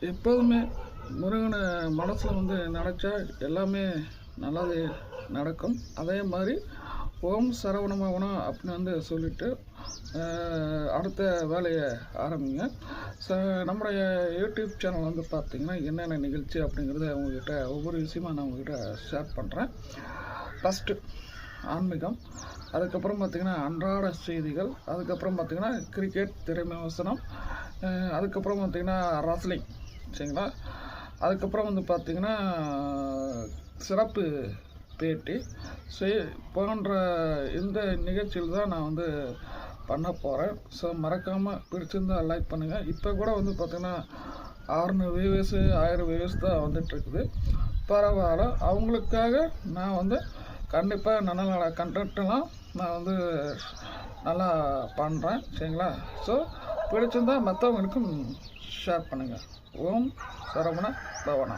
எப்போதுமே முருகனை மனசில் வந்து நினச்சா எல்லாமே நல்லது நடக்கும். அதே மாதிரி ஓம் சரவணபவனம் அப்படின்னு வந்து சொல்லிவிட்டு அடுத்த வேலையை ஆரம்பிங்க. நம்முடைய யூடியூப் சேனல் வந்து பார்த்திங்கன்னா என்னென்ன நிகழ்ச்சி அப்படிங்கிறத உங்கள்கிட்ட ஒவ்வொரு விஷயமாக நான் உங்கள்கிட்ட ஷேர் பண்ணுறேன். ஃபஸ்ட்டு ஆன்மீகம், அதுக்கப்புறம் பார்த்திங்கன்னா அன்றாட செய்திகள், அதுக்கப்புறம் பார்த்திங்கன்னா கிரிக்கெட், திரைமை வசனம், அதுக்கப்புறம் பார்த்திங்கன்னா ரஸ்லிங், சரிங்களா. அதுக்கப்புறம் வந்து பார்த்திங்கன்னா சிறப்பு பேட்டி போன்ற இந்த நிகழ்ச்சியில் தான் நான் வந்து பண்ண போகிறேன். ஸோ மறக்காமல் பிடிச்சிருந்தால் லைக் பண்ணுங்கள். இப்போ கூட வந்து பார்த்திங்கன்னா 600 வியூவர்ஸு 1000 வியூவர்ஸ் தான் வந்துட்டுருக்குது. பரவாயில்ல, அவங்களுக்காக நான் வந்து கண்டிப்பாக நல்ல நல்ல கண்டென்ட்டெல்லாம் நான் வந்து நல்லா பண்ணுறேன், சரிங்களா. ஸோ பிடிச்சிருந்தால் மற்றவங்களுக்கும் ஷேர் பண்ணுங்கள். ஓம் சரவண பவனா.